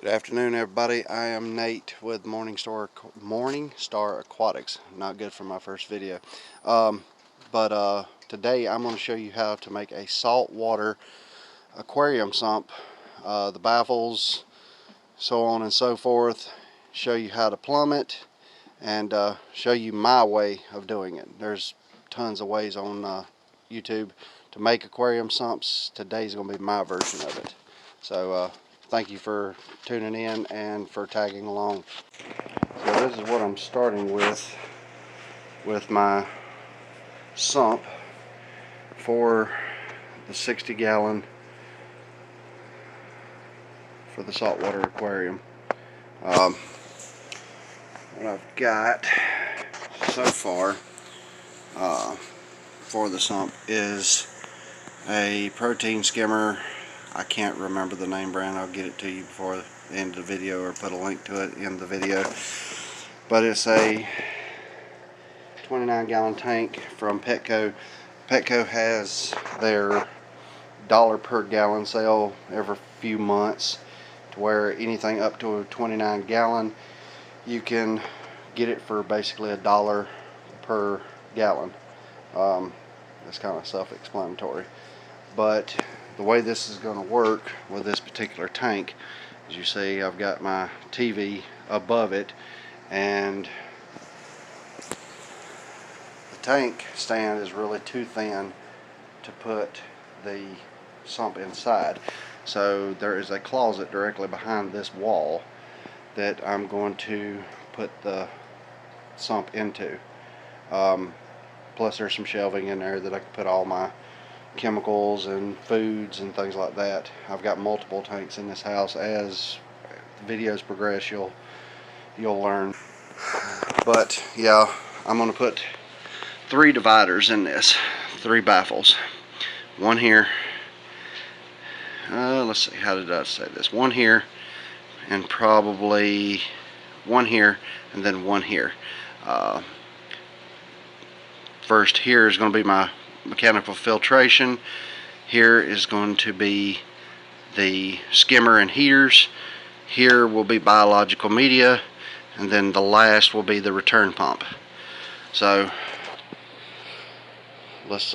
Good afternoon, everybody. I am Nate with MorningStar Aquatics. Not good for my first video. Today I'm going to show you how to make a saltwater aquarium sump. The baffles, so on and so forth. Show you how to plumb it and show you my way of doing it. There's tons of ways on YouTube to make aquarium sumps. Today's going to be my version of it. So thank you for tuning in and for tagging along. So this is what I'm starting with my sump for the 60-gallon for the saltwater aquarium. What I've got so far for the sump is a protein skimmer. I can't remember the name brand. I'll get it to you before the end of the video or put a link to it in the video. But it's a 29-gallon tank from Petco. Petco has their $1 per gallon sale every few months, to where anything up to a 29-gallon you can get it for basically $1 per gallon. That's kind of self-explanatory. But the way this is going to work with this particular tank, as you see, I've got my TV above it, and the tank stand is really too thin to put the sump inside. So there is a closet directly behind this wall that I'm going to put the sump into. Plus there's some shelving in there that I can put all my chemicals and foods and things like that. I've got multiple tanks in this house. As videos progress, you'll learn. But yeah, I'm going to put 3 dividers in this, 3 baffles. One here. Let's see, how did I say this? One here, and probably one here, and then one here. First here is going to be my mechanical filtration. Here is going to be the skimmer and heaters. Here will be biological media, and then the last will be the return pump. So let's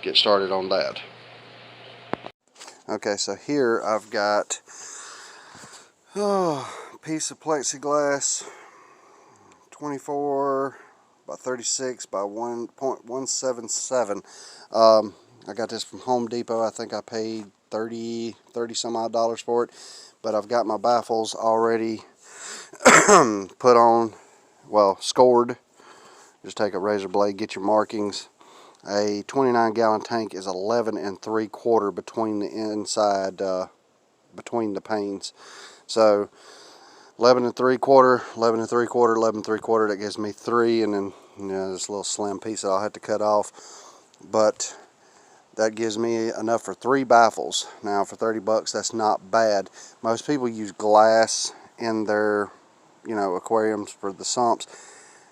get started on that. Okay, so here I've got a piece of plexiglass, 24 by 36 by 1.177. I got this from Home Depot. I think I paid 30 some odd dollars for it. But I've got my baffles already put on, well, scored. Just take a razor blade, get your markings. A 29-gallon tank is 11 3/4 between the inside, between the panes. So 11 3/4, 11 3/4, 11 3/4. That gives me 3, and then this little slim piece that I'll have to cut off. But that gives me enough for 3 baffles. Now for 30 bucks, that's not bad. Most people use glass in their, aquariums for the sumps.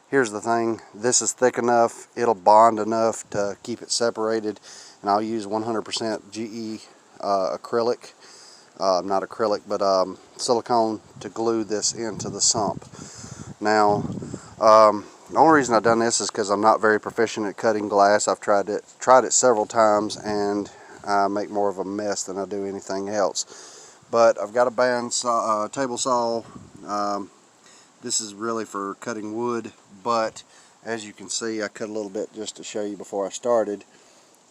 Here's the thing, this is thick enough, it'll bond enough to keep it separated, and I'll use 100% GE acrylic, not acrylic, but silicone to glue this into the sump. Now, the only reason I've done this is because I'm not very proficient at cutting glass. I've tried it several times, and I make more of a mess than I do anything else. But I've got a band saw, table saw. This is really for cutting wood, but as you can see, I cut a little bit just to show you before I started.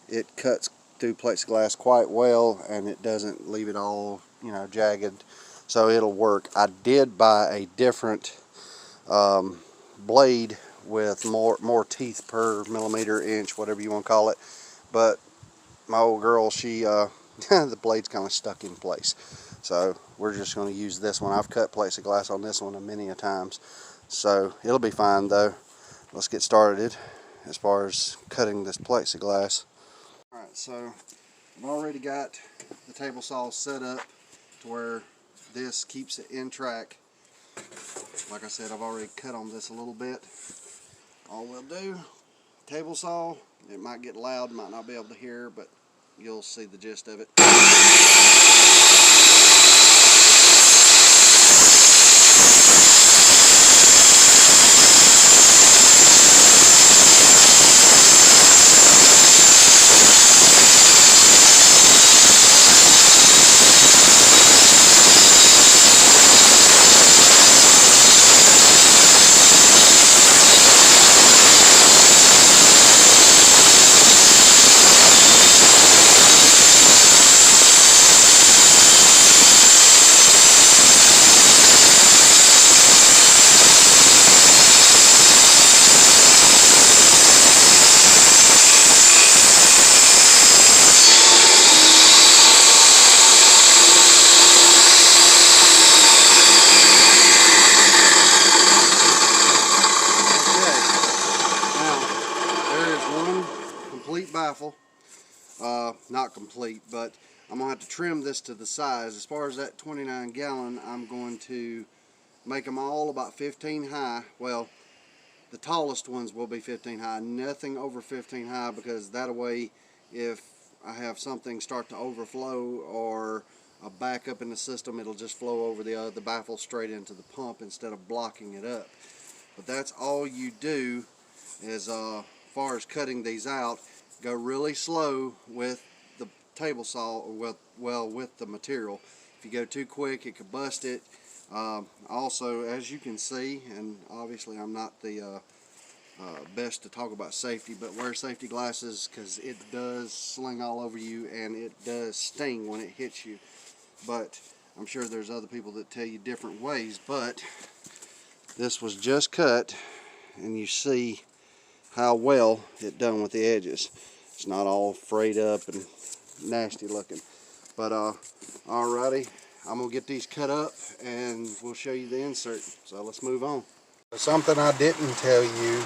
It cuts through plexiglass quite well, and it doesn't leave it all, jagged, so it'll work. I did buy a different blade with more teeth per millimeter, inch, whatever you want to call it, but my old girl, she the blade's kind of stuck in place. So we're just going to use this one. I've cut plexiglass on this one many a times, so it'll be fine though. Let's get started as far as cutting this plexiglass. Alright, so I've already got the table saw set up to where this keeps it in track. Like I said, I've already cut on this a little bit. All we'll do, table saw, it might get loud, might not be able to hear, but you'll see the gist of it. baffle. Not complete, but I'm going to have to trim this to the size. As far as that 29 gallon, I'm going to make them all about 15 high. Well, the tallest ones will be 15 high, nothing over 15 high, because that way if I have something start to overflow or a backup in the system, it'll just flow over the baffle straight into the pump instead of blocking it up. But that's all you do. As far as cutting these out, go really slow with the table saw, or with the material. If you go too quick, it could bust it. Also, as you can see, and obviously I'm not the best to talk about safety, but wear safety glasses, because it does sling all over you and it does sting when it hits you. But I'm sure there's other people that tell you different ways, but this was just cut and you see how well it done with the edges. It's not all frayed up and nasty looking. But alrighty, I'm gonna get these cut up and we'll show you the insert. So let's move on. Something I didn't tell you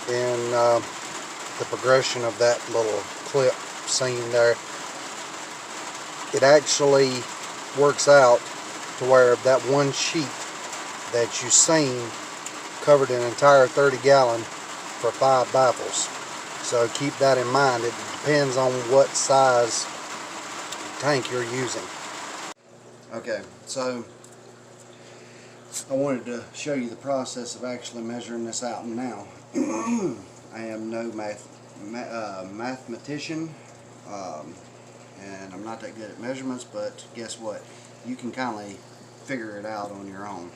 in the progression of that little clip scene there, it actually works out to where that one sheet that you seen covered an entire 30 gallon for 5 baffles. So keep that in mind. It depends on what size tank you're using. Okay, so I wanted to show you the process of actually measuring this out now. I am no mathematician, and I'm not that good at measurements, but guess what? You can kind of figure it out on your own.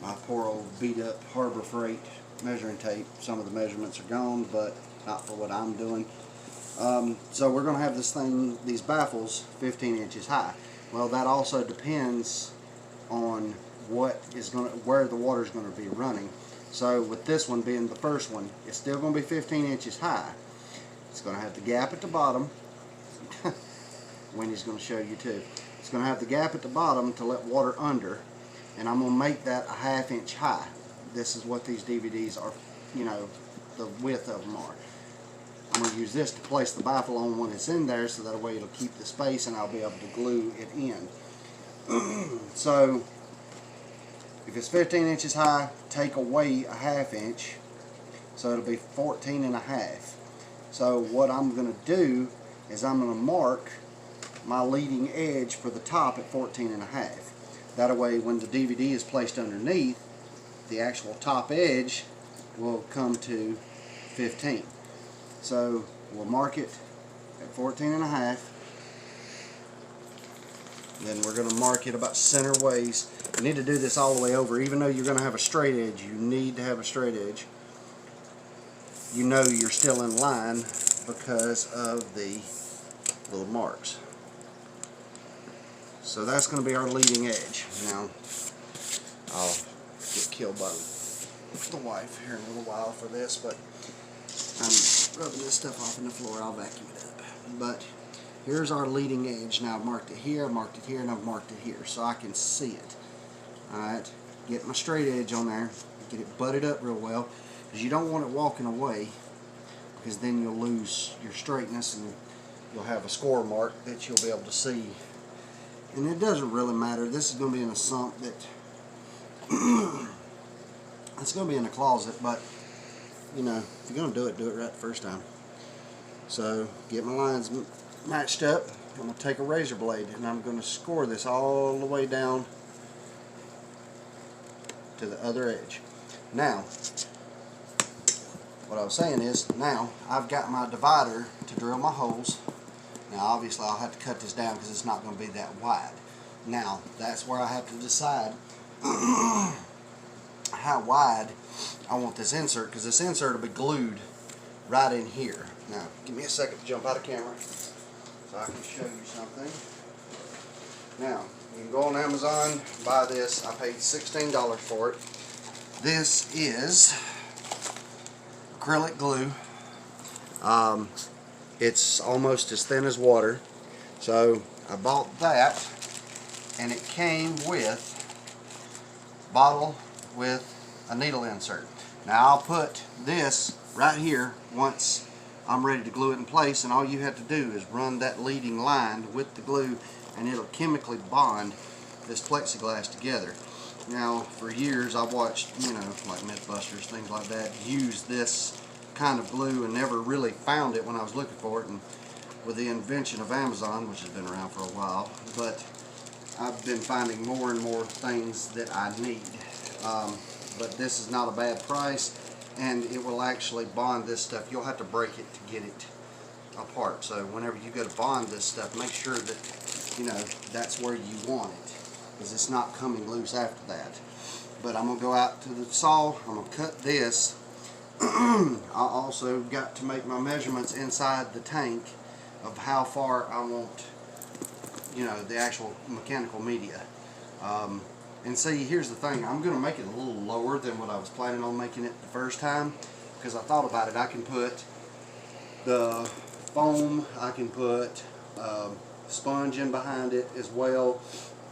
My poor old beat up Harbor Freight measuring tape, some of the measurements are gone, but not for what I'm doing. So we're going to have these baffles 15 inches high. Well, that also depends on where the water is going to be running. So with this one being the first one, it's still going to be 15 inches high. It's going to have the gap at the bottom. Wendy's going to show you too. It's going to have the gap at the bottom to let water under, and I'm going to make that a 1/2 inch high. This is what these DVDs are, the width of them are. I'm going to use this to place the baffle on when it's in there, so that way it'll keep the space and I'll be able to glue it in. So if it's 15 inches high, take away a 1/2 inch, so it'll be 14.5. So what I'm going to do is I'm going to mark my leading edge for the top at 14.5. That way when the DVD is placed underneath, the actual top edge will come to 15. So we'll mark it at 14.5. Then we're going to mark it about center ways. You need to do this all the way over. Even though you're going to have a straight edge, you need to have a straight edge. You know you're still in line because of the little marks. So that's going to be our leading edge. Now, I'll get killed by the wife here in a little while for this, but I'm rubbing this stuff off in the floor. I'll vacuum it up. But here's our leading edge. Now I've marked it here, I've marked it here, and I've marked it here, so I can see it. Alright, get my straight edge on there, get it butted up real well, because you don't want it walking away, because then you'll lose your straightness and you'll have a score mark that you'll be able to see. And it doesn't really matter. This is going to be in a sump that it's going to be in a closet, but if you're going to do it right the first time. So get my lines matched up. I'm going to take a razor blade and I'm going to score this all the way down to the other edge. Now, what I was saying is, now I've got my divider to drill my holes. Now obviously I'll have to cut this down because it's not going to be that wide. Now that's where I have to decide how wide I want this insert, because this insert will be glued right in here. Now give me a second to jump out of camera so I can show you something. Now you can go on Amazon, buy this. I paid $16 for it. This is acrylic glue. It's almost as thin as water. So I bought that, and it came with a bottle with a needle insert. Now I'll put this right here once I'm ready to glue it in place, and all you have to do is run that leading line with the glue, and it'll chemically bond this plexiglass together. Now, for years I've watched, you know, like Mythbusters, things like that, use this kind of glue and never really found it when I was looking for it. And with the invention of Amazon, which has been around for a while, but I've been finding more and more things that I need. But this is not a bad price, and it will actually bond this stuff. You'll have to break it to get it apart. So whenever you go to bond this stuff, make sure that, you know, that's where you want it, because it's not coming loose after that. But I'm going to go out to the saw, I'm going to cut this. I also got to make my measurements inside the tank of how far I want, you know, the actual mechanical media. And see, here's the thing, I'm going to make it a little lower than what I was planning on making it the first time, because I thought about it. I can put the foam, I can put sponge in behind it as well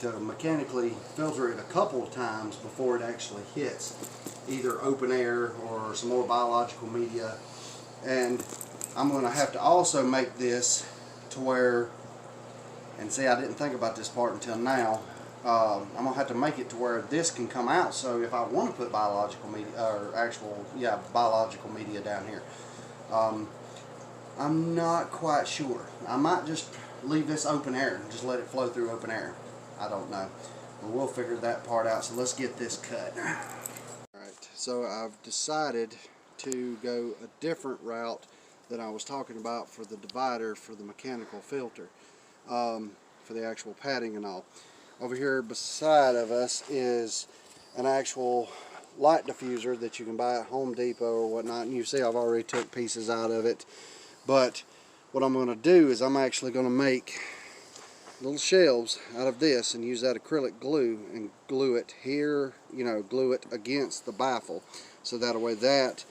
to mechanically filter it a couple of times before it actually hits either open air or some more biological media. And I'm going to have to also make this to where, and see, I didn't think about this part until now, I'm going to have to make it to where this can come out, so if I want to put biological media, or actual, yeah, biological media down here. I'm not quite sure. I might just leave this open air, just let it flow through open air. I don't know. But we'll figure that part out, so let's get this cut. Alright, so I've decided to go a different route than I was talking about for the divider for the mechanical filter, for the actual padding and all. Over here beside of us is an actual light diffuser that you can buy at Home Depot or whatnot, and you see I've already took pieces out of it. But what I'm going to do is I'm actually going to make little shelves out of this and use that acrylic glue and glue it here, you know, glue it against the baffle, so that way that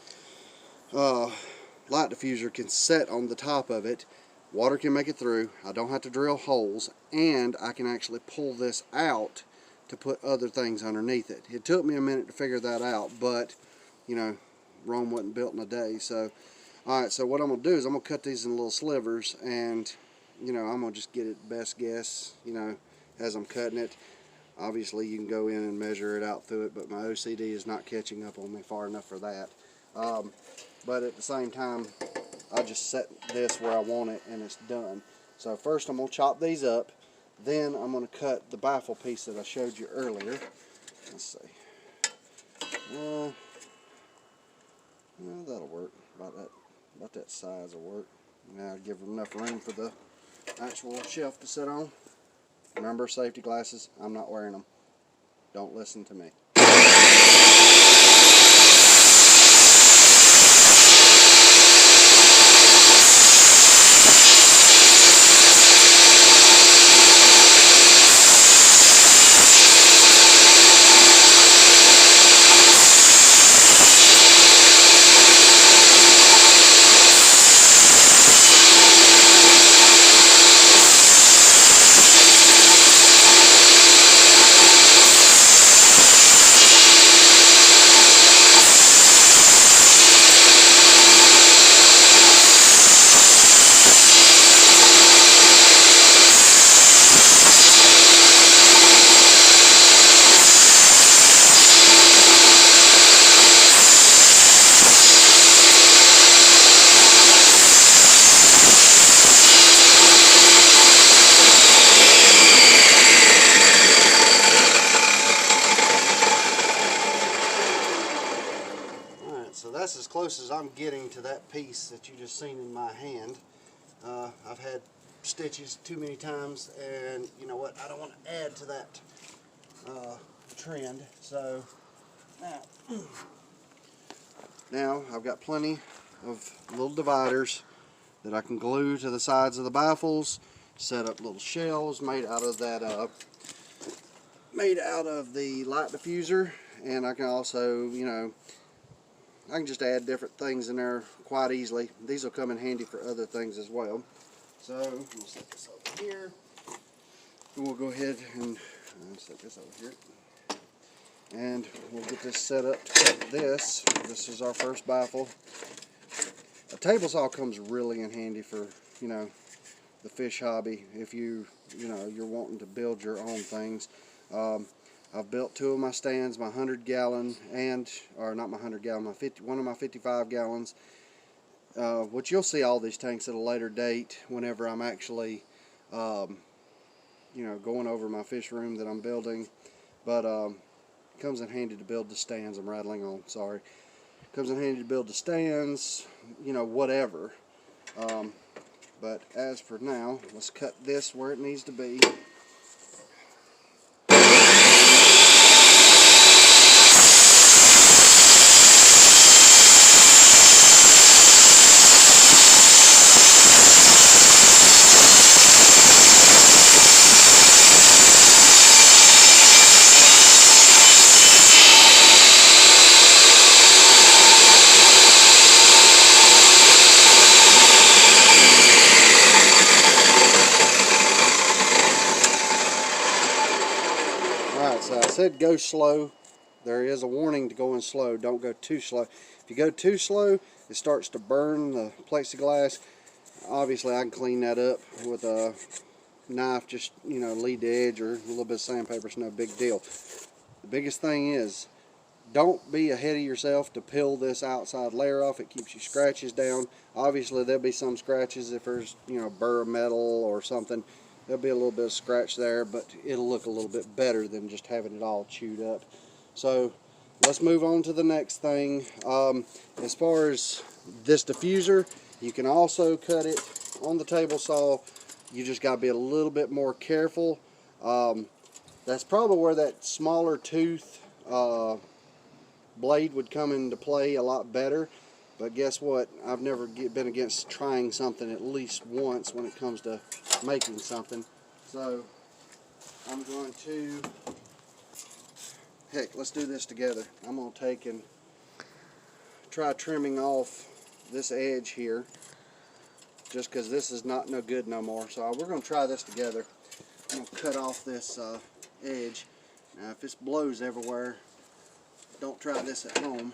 light diffuser can set on the top of it. Water can make it through. I don't have to drill holes, and I can actually pull this out to put other things underneath it. It took me a minute to figure that out, but you know, Rome wasn't built in a day. So alright, so what I'm going to do is I'm going to cut these in little slivers, and you know, I'm going to just get it best guess, you know, as I'm cutting it. Obviously you can go in and measure it out through it, but my OCD is not catching up on me far enough for that. But at the same time, I just set this where I want it and it's done. So first I'm going to chop these up, then I'm going to cut the baffle piece that I showed you earlier. Let's see. That'll work. About that size will work. Now give enough room for the actual shelf to sit on. Remember, safety glasses, I'm not wearing them. Don't listen to me. That's as close as I'm getting to that piece that you just seen in my hand. I've had stitches too many times, and you know what, I don't want to add to that trend. So now I've got plenty of little dividers that I can glue to the sides of the baffles, set up little shelves made out of that made out of the light diffuser, and I can also, you know, I can just add different things in there quite easily. These will come in handy for other things as well. So we'll set this over here. And we'll go ahead and set this over here. And we'll get this set up to cut this. This is our first baffle. A table saw comes really in handy for, you know, the fish hobby. If you're wanting to build your own things. I've built 2 of my stands, my 100-gallon or not my 100-gallon, one of my 55 gallons. Which you'll see all these tanks at a later date whenever I'm actually, you know, going over my fish room that I'm building. But it comes in handy to build the stands. I'm rattling on, sorry. Comes in handy to build the stands, you know, whatever. But as for now, let's cut this where it needs to be. So I said go slow. There is a warning to going slow. Don't go too slow. If you go too slow, it starts to burn the plexiglass. Obviously, I can clean that up with a knife. Just, you know, lead the edge or a little bit of sandpaper. It's no big deal. The biggest thing is, don't be ahead of yourself to peel this outside layer off. It keeps your scratches down. Obviously, there'll be some scratches if there's, you know, burr of metal or something. There'll be a little bit of scratch there, but it'll look a little bit better than just having it all chewed up. So let's move on to the next thing. As far as this diffuser, you can also cut it on the table saw. You just got to be a little bit more careful. That's probably where that smaller tooth blade would come into play a lot better. But guess what? I've never been against trying something at least once when it comes to making something. So I'm going to, heck, let's do this together. I'm going to take and try trimming off this edge here, just because this is not no good no more. So we're going to try this together. I'm going to cut off this edge. Now if this blows everywhere, don't try this at home.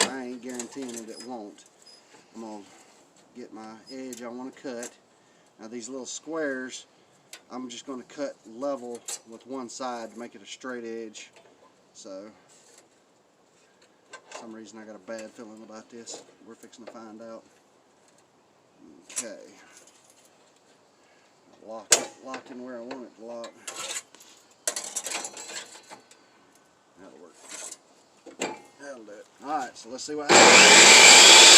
I ain't guaranteeing it won't. I'm going to get my edge I want to cut. Now these little squares, I'm just going to cut level with one side to make it a straight edge. So, for some reason I got a bad feeling about this. We're fixing to find out. Okay. Locked in where I want it to lock. That'll work. That'll do it. Alright, so let's see what happens.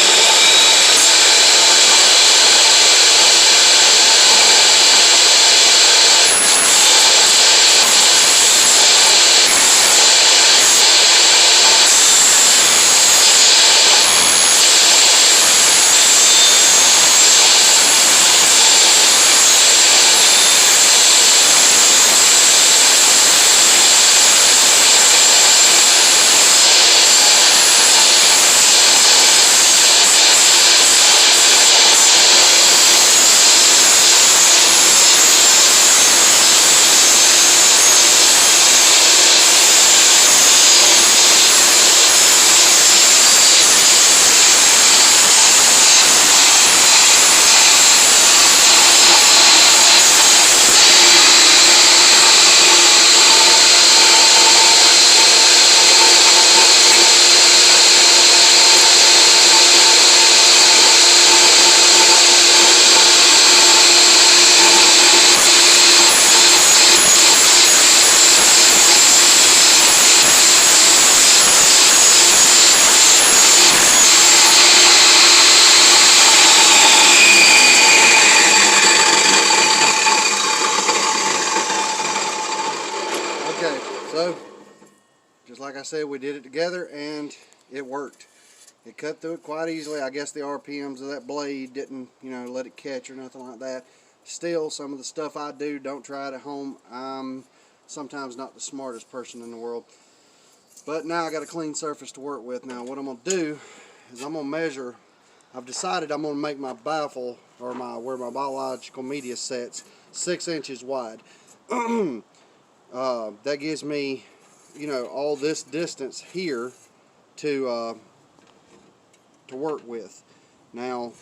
So, just like I said, we did it together and it worked. It cut through it quite easily. I guess the RPMs of that blade didn't, you know, let it catch or nothing like that. Still, some of the stuff I do, don't try it at home. I'm sometimes not the smartest person in the world. But now I got a clean surface to work with. Now what I'm going to do is I'm going to measure. I've decided I'm going to make my baffle, or where my biological media sets, 6 inches wide. That gives me, you know, all this distance here to work with. Now,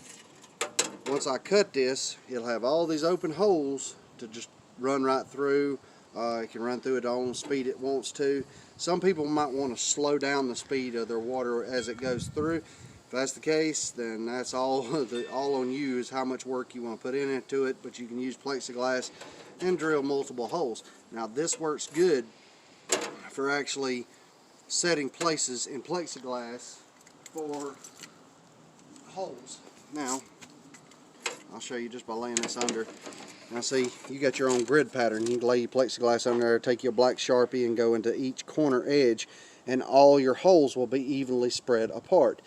once I cut this, it'll have all these open holes to just run right through. It can run through it on the speed it wants to. Some people might want to slow down the speed of their water as it goes through. If that's the case, then that's all on you, is how much work you want to put into it. But you can use plexiglass and drill multiple holes. Now this works good for actually setting places in plexiglass for holes. Now I'll show you just by laying this under. Now see, you got your own grid pattern. You can lay your plexiglass under there, take your black Sharpie and go into each corner edge, and all your holes will be evenly spread apart.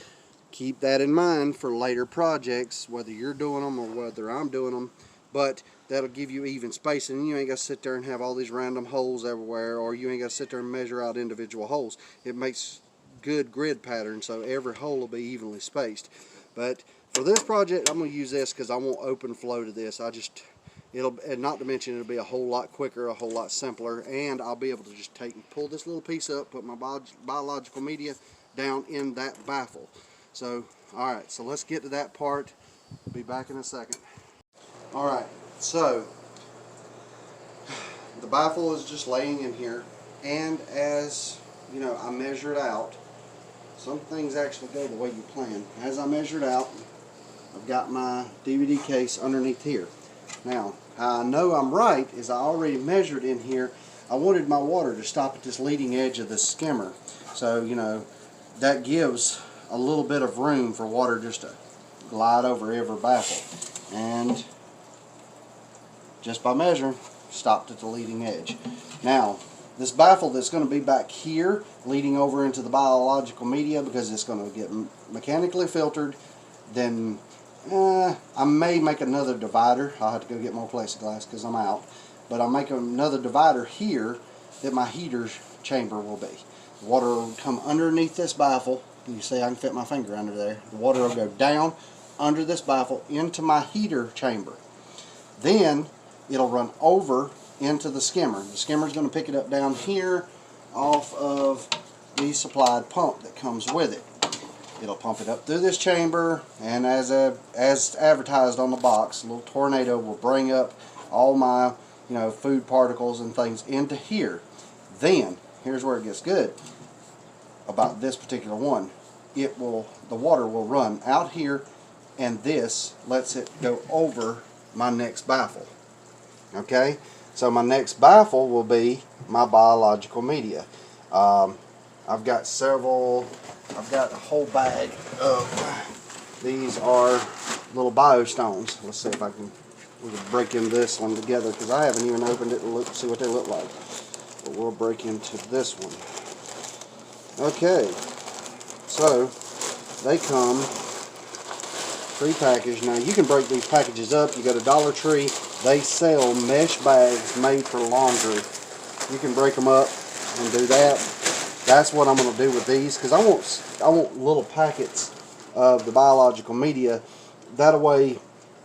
Keep that in mind for later projects, whether you're doing them or whether I'm doing them, but that'll give you even spacing, and you ain't got to sit there and have all these random holes everywhere, or you ain't got to sit there and measure out individual holes. It makes good grid pattern, so every hole will be evenly spaced. But for this project, I'm going to use this because I want open flow to this. And not to mention, it'll be a whole lot quicker, a whole lot simpler, and I'll be able to just take and pull this little piece up, put my biological media down in that baffle. So, alright, so let's get to that part. Be back in a second. Alright, so the baffle is just laying in here, and as you know, I measured out. Some things actually go the way you plan. As I measured out, I've got my DVD case underneath here. Now, how I know I'm right is I already measured in here. I wanted my water to stop at this leading edge of the skimmer. So, you know, that gives a little bit of room for water just to glide over every baffle. And just by measuring, stopped at the leading edge. Now, this baffle that's going to be back here, leading over into the biological media, because it's going to get mechanically filtered, then I may make another divider. I'll have to go get more plexiglass because I'm out. But I'll make another divider here that my heater chamber will be. The water will come underneath this baffle. You see I can fit my finger under there. The water will go down under this baffle into my heater chamber. Then it'll run over into the skimmer. The skimmer is going to pick it up down here off of the supplied pump that comes with it. It'll pump it up through this chamber, and as advertised on the box, a little tornado will bring up all my food particles and things into here. Then here's where it gets good about this particular one. The water will run out here, and this lets it go over my next baffle. Okay, so my next baffle will be my biological media. I've got a whole bag of these are little biostones. Let's see if we can break into this one together, because I haven't even opened it to see what they look like. But we'll break into this one. Okay, so they come pre-packaged. Now you can break these packages up. You go to Dollar Tree, they sell mesh bags made for laundry. You can break them up and do that. That's what I'm going to do with these, because I want little packets of the biological media. That way,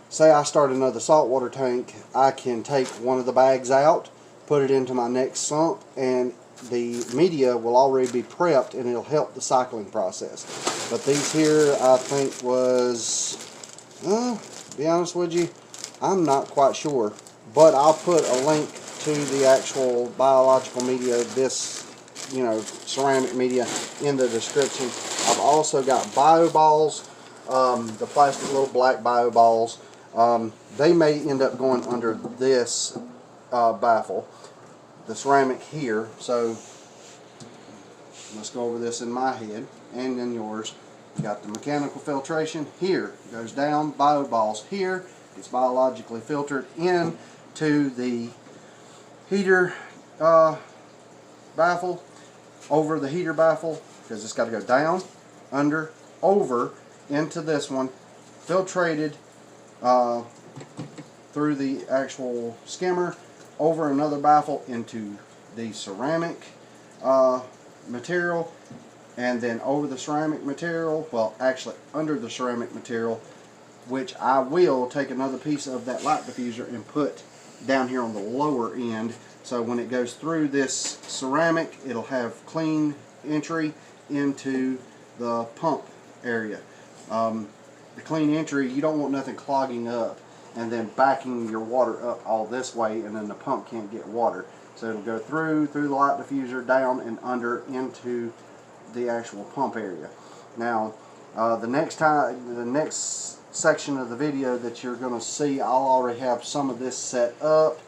say I start another saltwater tank, I can take one of the bags out, put it into my next sump, and the media will already be prepped, and it'll help the cycling process. But these here, I think was, to be honest with you, I'm not quite sure. But I'll put a link to the actual biological media, this ceramic media, in the description. I've also got bio balls, the plastic little black bio balls. They may end up going under this baffle, the ceramic here. So let's go over this in my head and in yours. You got the mechanical filtration here, goes down, bio balls here, it's biologically filtered into the heater baffle, over the heater baffle, because it's got to go down, under, over, into this one, filtrated through the actual skimmer, over another baffle into the ceramic material, and then over the ceramic material, well actually under the ceramic material, which I will take another piece of that light diffuser and put down here on the lower end. So when it goes through this ceramic, it'll have clean entry into the pump area. the clean entry, you don't want nothing clogging up and then backing your water up all this way, and then the pump can't get water. So it'll go through the light diffuser, down and under into the actual pump area. Now, the next section of the video that you're going to see, I'll already have some of this set up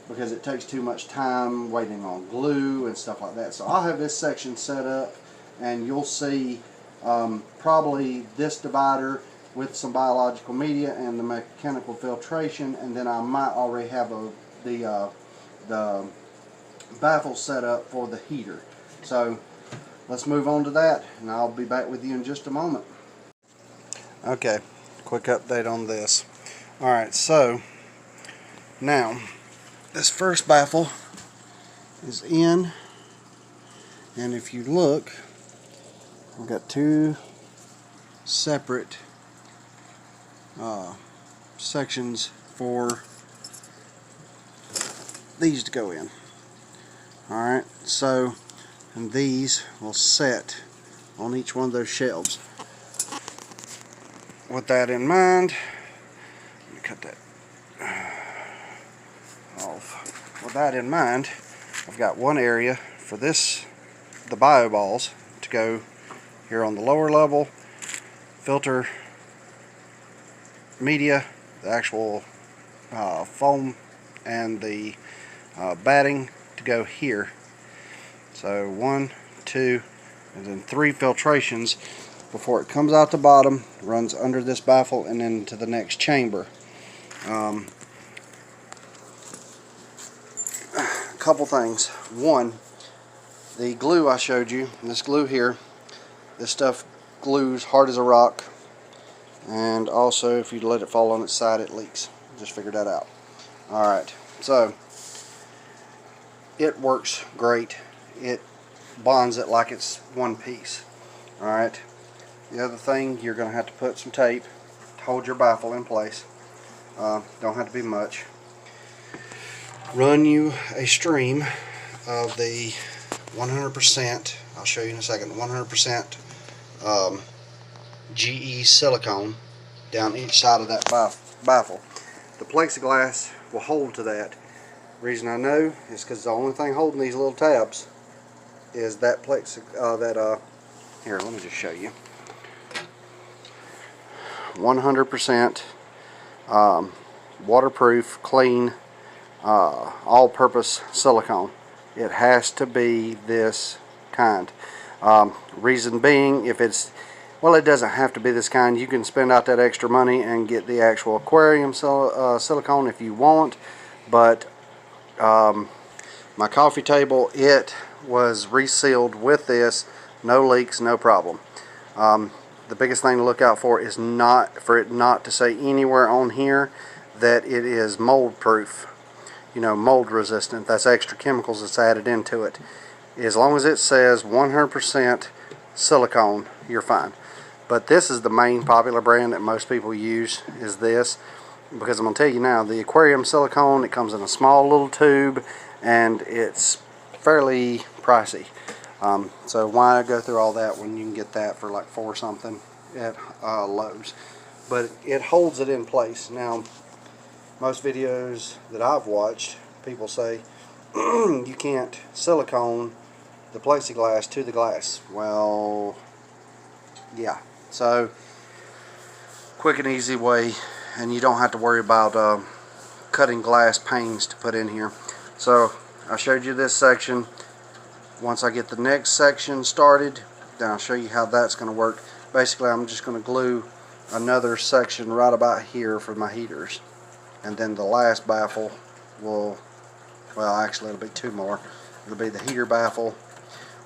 because it takes too much time waiting on glue and stuff like that. So I'll have this section set up, and you'll see probably this divider with some biological media and the mechanical filtration, and then I might already have the baffle set up for the heater. So let's move on to that, and I'll be back with you in just a moment. Okay, quick update on this. Alright, so now this first baffle is in, and if you look, we've got two separate sections for these to go in. Alright, so, and these will set on each one of those shelves. With that in mind, let me cut that off. With that in mind, I've got one area for this, the bio balls, to go here on the lower level, filter media, the actual foam and the batting to go here. So 1, 2, and then 3 filtrations before it comes out the bottom, runs under this baffle and into the next chamber. A couple things. One, the glue I showed you, this glue here, this stuff glues hard as a rock, and also if you let it fall on its side it leaks. Just figured that out. Alright, so it works great. It bonds it like it's one piece. Alright, the other thing, you're going to have to put some tape to hold your baffle in place. Don't have to be much. Run you a stream of the 100%, I'll show you in a second, 100% GE silicone down each side of that baffle. The plexiglass will hold to that. Reason I know is because the only thing holding these little tabs is that here, let me just show you. 100% waterproof, clean, all-purpose silicone. It has to be this kind. Reason being, if it's, well, it doesn't have to be this kind. You can spend out that extra money and get the actual aquarium silicone if you want, but my coffee table, it was resealed with this, no leaks, no problem. The biggest thing to look out for is for it not to say anywhere on here that it is mold proof, you know, mold resistant. That's extra chemicals that's added into it. As long as it says 100% silicone, you're fine. But this is the main popular brand that most people use, is this, because I'm going to tell you now, the aquarium silicone, it comes in a small little tube and it's fairly pricey. So why go through all that when you can get that for like $4 something at Lowe's? But it holds it in place. Now, most videos that I've watched, people say you can't silicone the plexiglass to the glass. Well, yeah. So quick and easy way, and you don't have to worry about cutting glass panes to put in here. So I showed you this section. Once I get the next section started, then I'll show you how that's going to work. Basically, I'm just going to glue another section right about here for my heaters, and then the last baffle will, well, actually it'll be 2 more. It'll be the heater baffle,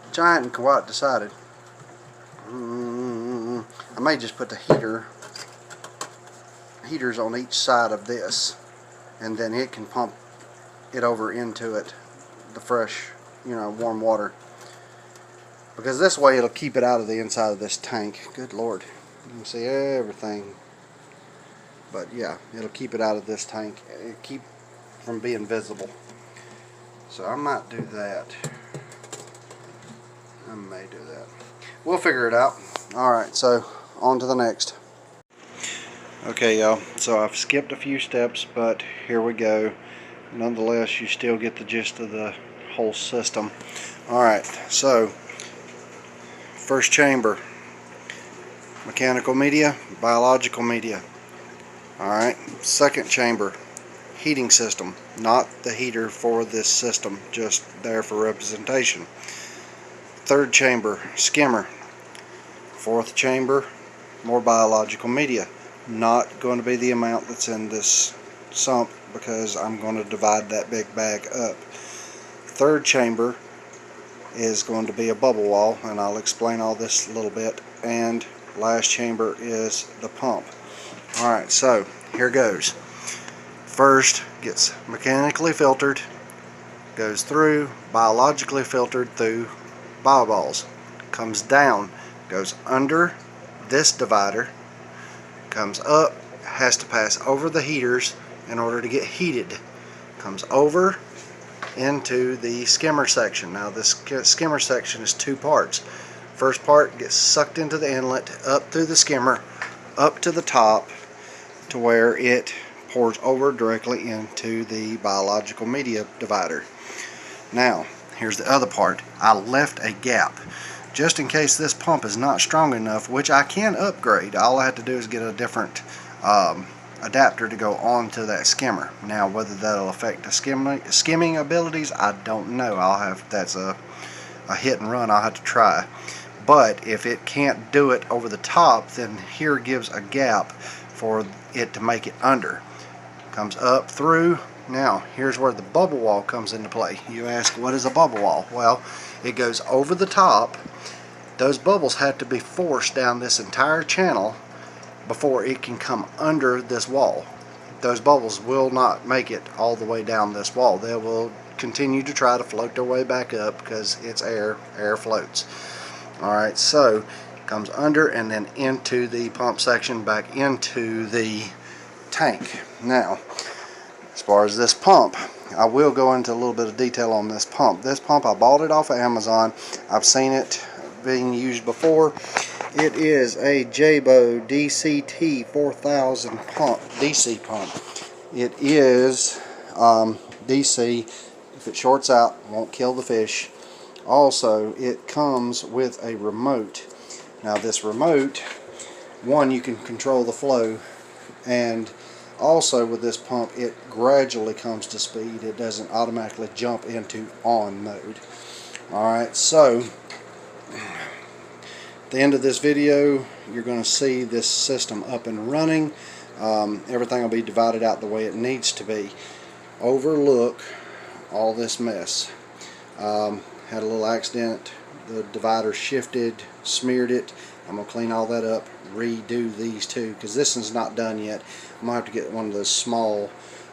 which I hadn't quite decided. I may just put the heaters on each side of this, and then it can pump it over into it, the fresh, you know, warm water, because this way it'll keep it out of the inside of this tank. Good Lord, you can see everything. But yeah, it'll keep it out of this tank, it'll keep from being visible. So I might do that. I may do that. We'll figure it out. Alright, so on to the next. Okay, y'all, so I've skipped a few steps, but here we go. Nonetheless, you still get the gist of the whole system. Alright, so first chamber, mechanical media, biological media. Alright, second chamber, heating system, not the heater for this system, just there for representation. Third chamber, skimmer. Fourth chamber, more biological media. Not going to be the amount that's in this sump because I'm going to divide that big bag up. Third chamber is going to be a bubble wall, and I'll explain all this a little bit. And last chamber is the pump. Alright, so here goes. First gets mechanically filtered, goes through, biologically filtered through bioballs, comes down, goes under this divider, comes up, has to pass over the heaters in order to get heated, comes over into the skimmer section. Now this skimmer section is two parts. First part gets sucked into the inlet, up through the skimmer, up to the top to where it pours over directly into the biological media divider. Now here's the other part. I left a gap just in case this pump is not strong enough, which I can upgrade. All I have to do is get a different adapter to go onto that skimmer. Now whether that'll affect the skimming abilities, I don't know. That's a hit and run. I'll have to try. But if it can't do it over the top, then here gives a gap for it to make it under. Comes up through. Now here's where the bubble wall comes into play. You ask, what is a bubble wall? Well, it goes over the top. Those bubbles have to be forced down this entire channel before it can come under this wall. Those bubbles will not make it all the way down this wall. They will continue to try to float their way back up because it's air floats. Alright, so it comes under and then into the pump section, back into the tank. Now, as far as this pump, I will go into a little bit of detail on this pump. This pump, I bought it off of Amazon. I've seen it being used before. It is a Jabo DCT 4000 pump, DC pump. It is DC. If it shorts out, it won't kill the fish. Also, it comes with a remote. Now this remote, one, you can control the flow, and also with this pump it gradually comes to speed. It doesn't automatically jump into on mode. Alright, so at the end of this video you're going to see this system up and running. Everything will be divided out the way it needs to be. Overlook all this mess. Had a little accident, the divider shifted, smeared it. I'm going to clean all that up, redo these two, because this one's not done yet. I'm going to have to get one of those small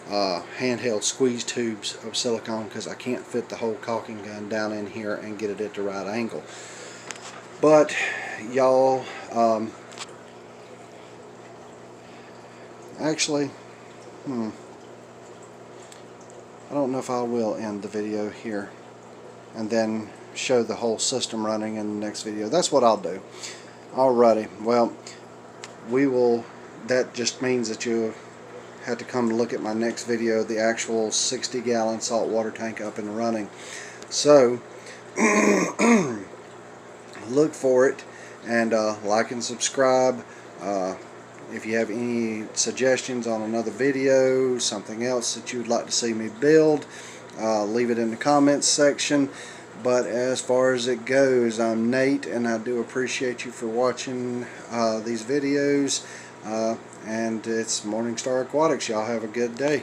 handheld squeeze tubes of silicone because I can't fit the whole caulking gun down in here and get it at the right angle. But y'all, actually, I don't know if I will end the video here and then show the whole system running in the next video. That's what I'll do. Alrighty, well, that just means that you have to come look at my next video, the actual 60-gallon saltwater tank up and running. So look for it, and like and subscribe. If you have any suggestions on another video, something else that you would like to see me build, leave it in the comments section. But as far as it goes, I'm Nate, and I do appreciate you for watching these videos. And it's MorningStar Aquatics. Y'all have a good day.